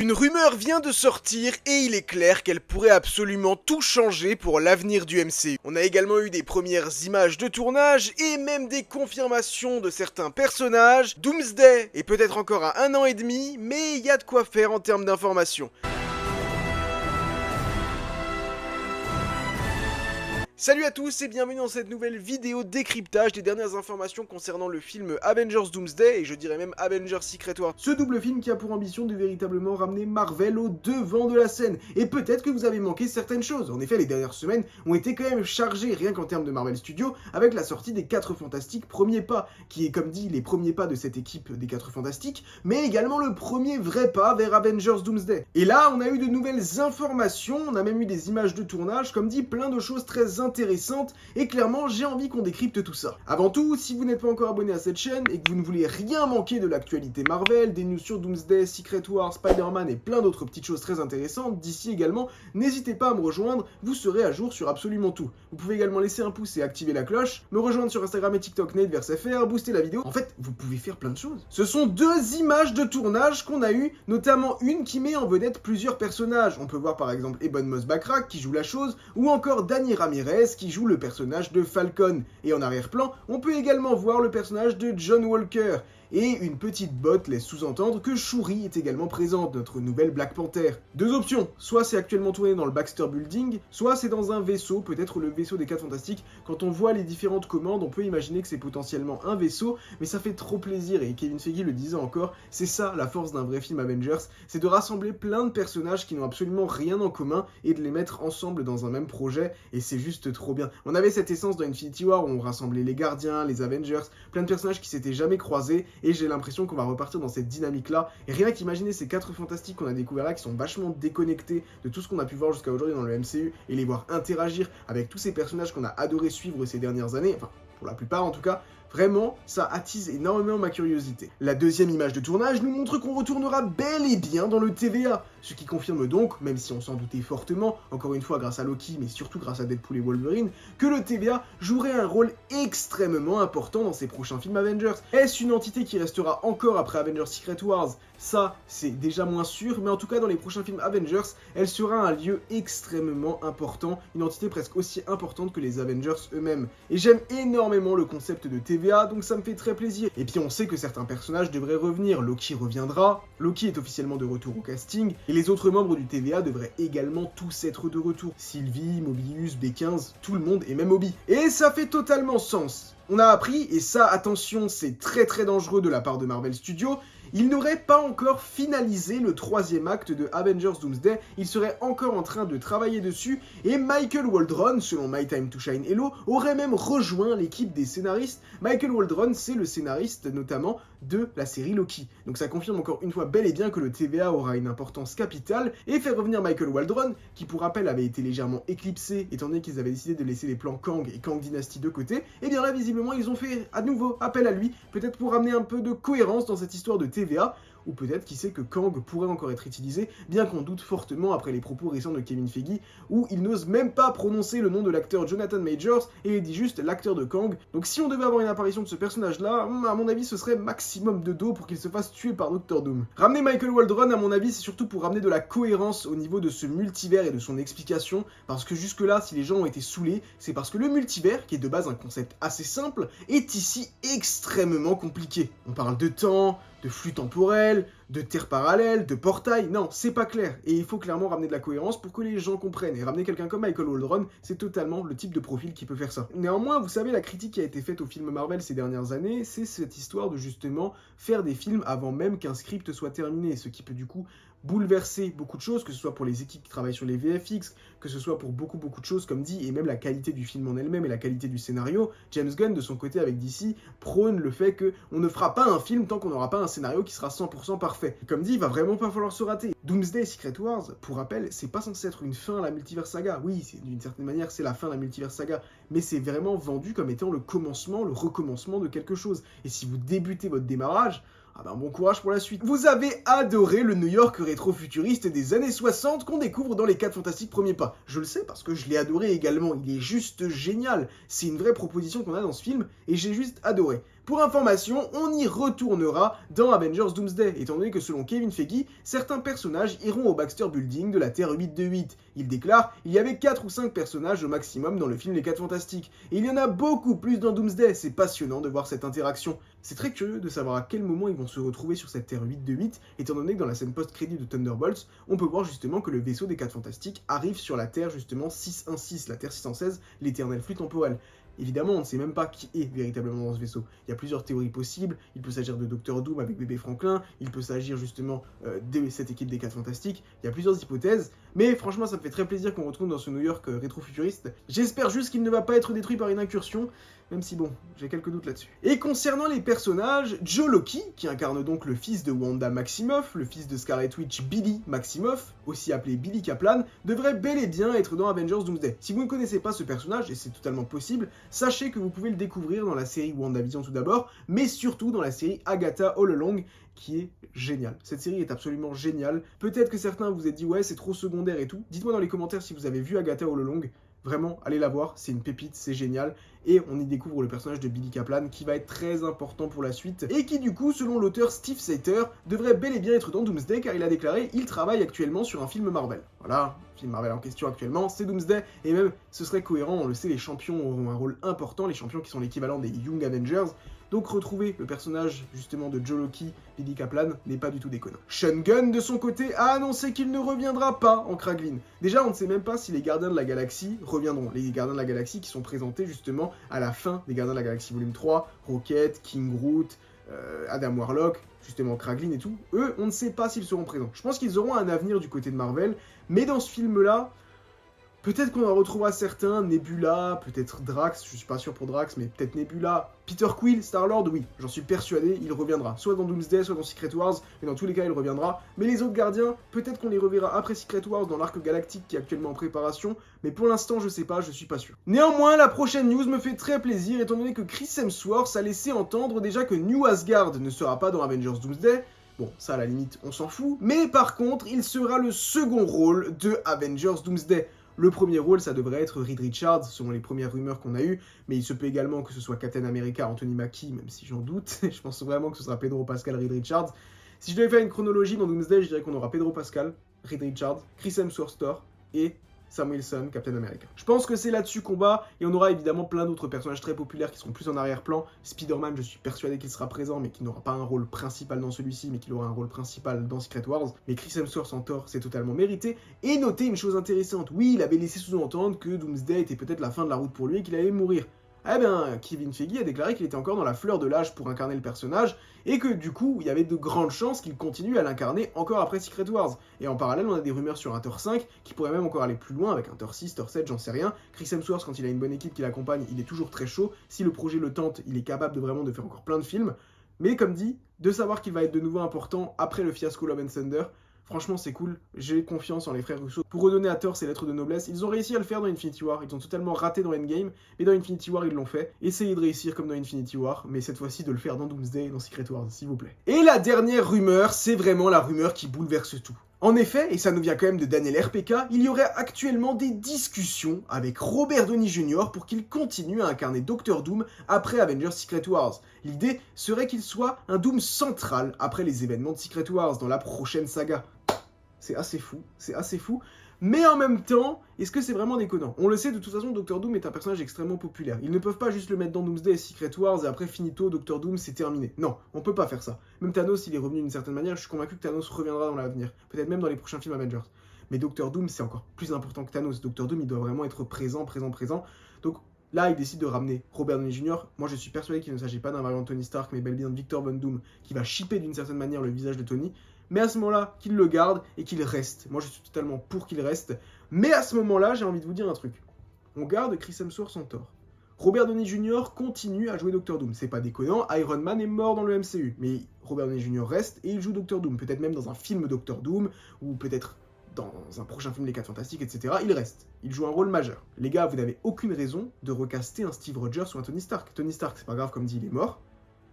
Une rumeur vient de sortir et il est clair qu'elle pourrait absolument tout changer pour l'avenir du MCU. On a également eu des premières images de tournage et même des confirmations de certains personnages. Doomsday est peut-être encore à 1 an et demi, mais il y a de quoi faire en termes d'informations. Salut à tous et bienvenue dans cette nouvelle vidéo décryptage des dernières informations concernant le film Avengers Doomsday et je dirais même Avengers Secret Wars. Ce double film qui a pour ambition de véritablement ramener Marvel au devant de la scène. Et peut-être que vous avez manqué certaines choses. En effet, les dernières semaines ont été quand même chargées, rien qu'en termes de Marvel Studios, avec la sortie des 4 Fantastiques premiers pas, qui est comme dit les premiers pas de cette équipe des 4 Fantastiques, mais également le premier vrai pas vers Avengers Doomsday. Et là, on a eu de nouvelles informations, on a même eu des images de tournage, comme dit, plein de choses très intéressante et clairement j'ai envie qu'on décrypte tout ça. Avant tout, si vous n'êtes pas encore abonné à cette chaîne et que vous ne voulez rien manquer de l'actualité Marvel, des news sur Doomsday, Secret Wars, Spider-Man et plein d'autres petites choses très intéressantes, d'ici également, n'hésitez pas à me rejoindre, vous serez à jour sur absolument tout. Vous pouvez également laisser un pouce et activer la cloche, me rejoindre sur Instagram et TikTok NateVersFR, booster la vidéo. En fait, vous pouvez faire plein de choses. Ce sont 2 images de tournage qu'on a eues, notamment une qui met en vedette plusieurs personnages. On peut voir par exemple Ebon Moss-Backrack qui joue la chose, ou encore Dani Ramirez qui joue le personnage de Falcon. Et en arrière-plan, on peut également voir le personnage de John Walker. Et une petite botte laisse sous-entendre que Shuri est également présente, notre nouvelle Black Panther. 2 options, soit c'est actuellement tourné dans le Baxter Building, soit c'est dans un vaisseau, peut-être le vaisseau des 4 Fantastiques. Quand on voit les différentes commandes, on peut imaginer que c'est potentiellement un vaisseau, mais ça fait trop plaisir, et Kevin Feige le disait encore, c'est ça la force d'un vrai film Avengers, c'est de rassembler plein de personnages qui n'ont absolument rien en commun, et de les mettre ensemble dans un même projet, et c'est juste trop bien. On avait cette essence dans Infinity War où on rassemblait les Gardiens, les Avengers, plein de personnages qui s'étaient jamais croisés, et j'ai l'impression qu'on va repartir dans cette dynamique-là. Et rien qu'imaginer ces 4 Fantastiques qu'on a découverts là, qui sont vachement déconnectés de tout ce qu'on a pu voir jusqu'à aujourd'hui dans le MCU, et les voir interagir avec tous ces personnages qu'on a adoré suivre ces dernières années, enfin, pour la plupart en tout cas, vraiment, ça attise énormément ma curiosité. La deuxième image de tournage nous montre qu'on retournera bel et bien dans le TVA, ce qui confirme donc, même si on s'en doutait fortement, encore une fois grâce à Loki, mais surtout grâce à Deadpool et Wolverine, que le TVA jouerait un rôle extrêmement important dans ces prochains films Avengers. Est-ce une entité qui restera encore après Avengers Secret Wars? Ça, c'est déjà moins sûr, mais en tout cas dans les prochains films Avengers, elle sera un lieu extrêmement important, une entité presque aussi importante que les Avengers eux-mêmes. Et j'aime énormément le concept de TVA, donc ça me fait très plaisir. Et puis on sait que certains personnages devraient revenir, Loki reviendra, Loki est officiellement de retour au casting, et les autres membres du TVA devraient également tous être de retour. Sylvie, Mobius, B15, tout le monde et même Obi. Et ça fait totalement sens. On a appris, et ça attention c'est très dangereux de la part de Marvel Studios, il n'aurait pas encore finalisé le 3e acte de Avengers Doomsday, il serait encore en train de travailler dessus, et Michael Waldron, selon My Time to Shine Hello, aurait même rejoint l'équipe des scénaristes. Michael Waldron, c'est le scénariste notamment de la série Loki. Donc ça confirme encore une fois bel et bien que le TVA aura une importance capitale, et faire revenir Michael Waldron, qui pour rappel avait été légèrement éclipsé, étant donné qu'ils avaient décidé de laisser les plans Kang et Kang Dynasty de côté, et bien là visiblement ils ont fait à nouveau appel à lui, peut-être pour ramener un peu de cohérence dans cette histoire de TVA, ou peut-être qui sait que Kang pourrait encore être utilisé, bien qu'on doute fortement après les propos récents de Kevin Feige, où il n'ose même pas prononcer le nom de l'acteur Jonathan Majors, et il dit juste l'acteur de Kang. Donc si on devait avoir une apparition de ce personnage-là, à mon avis ce serait maximum de dos pour qu'il se fasse tuer par Doctor Doom. Ramener Michael Waldron, à mon avis, c'est surtout pour ramener de la cohérence au niveau de ce multivers et de son explication, parce que jusque-là, si les gens ont été saoulés, c'est parce que le multivers, qui est de base un concept assez simple, est ici extrêmement compliqué. On parle de temps, de flux temporel, de terres parallèles, de portails, non, c'est pas clair. Et il faut clairement ramener de la cohérence pour que les gens comprennent. Et ramener quelqu'un comme Michael Waldron, c'est totalement le type de profil qui peut faire ça. Néanmoins, vous savez, la critique qui a été faite au film Marvel ces dernières années, c'est cette histoire de justement faire des films avant même qu'un script soit terminé, ce qui peut du coup bouleverser beaucoup de choses, que ce soit pour les équipes qui travaillent sur les VFX, que ce soit pour beaucoup de choses comme dit, et même la qualité du film en elle-même et la qualité du scénario. James Gunn, de son côté avec DC, prône le fait qu'on ne fera pas un film tant qu'on n'aura pas un scénario qui sera 100% parfait. Et comme dit, il va vraiment pas falloir se rater. Doomsday Secret Wars, pour rappel, c'est pas censé être une fin à la multiverse saga. Oui, d'une certaine manière, c'est la fin de la multiverse saga, mais c'est vraiment vendu comme étant le commencement, le recommencement de quelque chose. Et si vous débutez votre démarrage, Ah ben bon courage pour la suite. Vous avez adoré le New York rétro-futuriste des années 60 qu'on découvre dans les 4 Fantastiques Premiers Pas. Je le sais parce que je l'ai adoré également, il est juste génial. C'est une vraie proposition qu'on a dans ce film et j'ai juste adoré. Pour information, on y retournera dans Avengers Doomsday, étant donné que selon Kevin Feige, certains personnages iront au Baxter Building de la Terre 828. Il déclare « Il y avait 4 ou 5 personnages au maximum dans le film Les 4 Fantastiques, et il y en a beaucoup plus dans Doomsday, c'est passionnant de voir cette interaction. » C'est très curieux de savoir à quel moment ils vont se retrouver sur cette Terre 828, étant donné que dans la scène post-crédit de Thunderbolts, on peut voir justement que le vaisseau des 4 Fantastiques arrive sur la Terre justement 616, la Terre 616, l'éternel flux temporel. Évidemment, on ne sait même pas qui est véritablement dans ce vaisseau. Il y a plusieurs théories possibles, il peut s'agir de Docteur Doom avec bébé Franklin, il peut s'agir justement de cette équipe des 4 Fantastiques, il y a plusieurs hypothèses, mais franchement ça me fait très plaisir qu'on retrouve dans ce New York rétro-futuriste. J'espère juste qu'il ne va pas être détruit par une incursion, même si bon, j'ai quelques doutes là-dessus. Et concernant les personnages, Joe Loki, qui incarne donc le fils de Wanda Maximoff, le fils de Scarlet Witch Billy Maximoff, aussi appelé Billy Kaplan, devrait bel et bien être dans Avengers Doomsday. Si vous ne connaissez pas ce personnage, et c'est totalement possible, sachez que vous pouvez le découvrir dans la série WandaVision tout d'abord, mais surtout dans la série Agatha All Along, qui est géniale. Cette série est absolument géniale. Peut-être que certains vous aient dit ouais c'est trop secondaire et tout. Dites-moi dans les commentaires si vous avez vu Agatha All Along. Vraiment, allez la voir, c'est une pépite, c'est génial. Et on y découvre le personnage de Billy Kaplan qui va être très important pour la suite. Et qui du coup, selon l'auteur Steve Sater, devrait bel et bien être dans Doomsday car il a déclaré il travaille actuellement sur un film Marvel. Voilà, le film Marvel en question actuellement, c'est Doomsday. Et même, ce serait cohérent, on le sait, les champions auront un rôle important, les champions qui sont l'équivalent des Young Avengers. Donc retrouver le personnage justement de Joe Loki, Billy Kaplan, n'est pas du tout déconnant. Sean Gunn, de son côté, a annoncé qu'il ne reviendra pas en Kraglin. Déjà, on ne sait même pas si les Gardiens de la Galaxie reviendront. Les Gardiens de la Galaxie qui sont présentés justement à la fin des Gardiens de la Galaxie volume 3, Rocket, King Groot, Adam Warlock, justement Kraglin et tout. Eux, on ne sait pas s'ils seront présents. Je pense qu'ils auront un avenir du côté de Marvel, mais dans ce film-là, peut-être qu'on en retrouvera certains, Nebula, peut-être Drax, je suis pas sûr pour Drax, mais peut-être Nebula, Peter Quill, Star-Lord, oui, j'en suis persuadé, il reviendra. Soit dans Doomsday, soit dans Secret Wars, mais dans tous les cas, il reviendra. Mais les autres gardiens, peut-être qu'on les reverra après Secret Wars dans l'arc galactique qui est actuellement en préparation, mais pour l'instant, je sais pas, je suis pas sûr. Néanmoins, la prochaine news me fait très plaisir, étant donné que Chris Hemsworth a laissé entendre déjà que New Asgard ne sera pas dans Avengers Doomsday. Bon, ça à la limite, on s'en fout. Mais par contre, il sera le second rôle de Avengers Doomsday. Le premier rôle, ça devrait être Reed Richards, selon les premières rumeurs qu'on a eues, mais il se peut également que ce soit Captain America, Anthony Mackie, même si j'en doute. Je pense vraiment que ce sera Pedro Pascal, Reed Richards. Si je devais faire une chronologie dans Doomsday, je dirais qu'on aura Pedro Pascal, Reed Richards, Chris Hemsworth Thor et Sam Wilson, Captain America. Je pense que c'est là-dessus qu'on va, et on aura évidemment plein d'autres personnages très populaires qui seront plus en arrière-plan. Spider-Man, je suis persuadé qu'il sera présent, mais qu'il n'aura pas un rôle principal dans celui-ci, mais qu'il aura un rôle principal dans Secret Wars. Mais Chris Hemsworth en Thor, c'est totalement mérité. Et notez une chose intéressante, oui, il avait laissé sous-entendre que Doomsday était peut-être la fin de la route pour lui et qu'il allait mourir. Eh bien, Kevin Feige a déclaré qu'il était encore dans la fleur de l'âge pour incarner le personnage, et que du coup, il y avait de grandes chances qu'il continue à l'incarner encore après Secret Wars. Et en parallèle, on a des rumeurs sur un Thor 5, qui pourrait même encore aller plus loin, avec un Thor 6, Thor 7, j'en sais rien. Chris Hemsworth, quand il a une bonne équipe qui l'accompagne, il est toujours très chaud. Si le projet le tente, il est capable de vraiment de faire encore plein de films. Mais comme dit, de savoir qu'il va être de nouveau important après le fiasco Love and Thunder, franchement, c'est cool, j'ai confiance en les frères Russo. Pour redonner à Thor ses lettres de noblesse, ils ont réussi à le faire dans Infinity War, ils ont totalement raté dans Endgame, mais dans Infinity War, ils l'ont fait. Essayez de réussir comme dans Infinity War, mais cette fois-ci de le faire dans Doomsday et dans Secret Wars, s'il vous plaît. Et la dernière rumeur, c'est vraiment la rumeur qui bouleverse tout. En effet, et ça nous vient quand même de Daniel RPK, il y aurait actuellement des discussions avec Robert Downey Jr. pour qu'il continue à incarner Doctor Doom après Avengers Secret Wars. L'idée serait qu'il soit un Doom central après les événements de Secret Wars dans la prochaine saga. C'est assez fou, mais en même temps, est-ce que c'est vraiment déconnant? On le sait, de toute façon, Doctor Doom est un personnage extrêmement populaire. Ils ne peuvent pas juste le mettre dans Doomsday et Secret Wars et après finito, Doctor Doom, c'est terminé. Non, on peut pas faire ça. Même Thanos, il est revenu d'une certaine manière, je suis convaincu que Thanos reviendra dans l'avenir. Peut-être même dans les prochains films Avengers. Mais Doctor Doom, c'est encore plus important que Thanos. Doctor Doom, il doit vraiment être présent. Donc là, il décide de ramener Robert Downey Jr. Moi, je suis persuadé qu'il ne s'agit pas d'un variant de Tony Stark, mais bel et bien de Victor Von Doom, qui va shipper d'une certaine manière le visage de Tony. Mais à ce moment-là, qu'il le garde et qu'il reste. Moi, je suis totalement pour qu'il reste. Mais à ce moment-là, j'ai envie de vous dire un truc. On garde Chris Hemsworth en tort. Robert Downey Jr. continue à jouer Doctor Doom. C'est pas déconnant, Iron Man est mort dans le MCU. Mais Robert Downey Jr. reste et il joue Doctor Doom. Peut-être même dans un film Doctor Doom, ou peut-être dans un prochain film Les 4 Fantastiques, etc. Il reste. Il joue un rôle majeur. Les gars, vous n'avez aucune raison de recaster un Steve Rogers ou un Tony Stark. Tony Stark, c'est pas grave, comme dit, il est mort.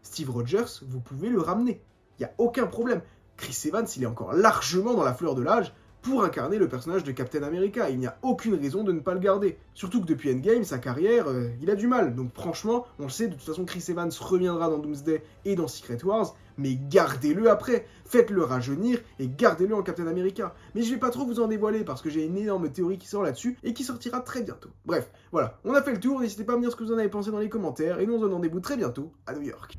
Steve Rogers, vous pouvez le ramener. il n'y a aucun problème. Chris Evans, il est encore largement dans la fleur de l'âge pour incarner le personnage de Captain America. Il n'y a aucune raison de ne pas le garder. Surtout que depuis Endgame, sa carrière, il a du mal. Donc franchement, on le sait, de toute façon, Chris Evans reviendra dans Doomsday et dans Secret Wars, mais gardez-le après. Faites-le rajeunir et gardez-le en Captain America. Mais je vais pas trop vous en dévoiler parce que j'ai une énorme théorie qui sort là-dessus et qui sortira très bientôt. Bref, voilà, on a fait le tour. N'hésitez pas à me dire ce que vous en avez pensé dans les commentaires et nous on se donne rendez-vous très bientôt à New York.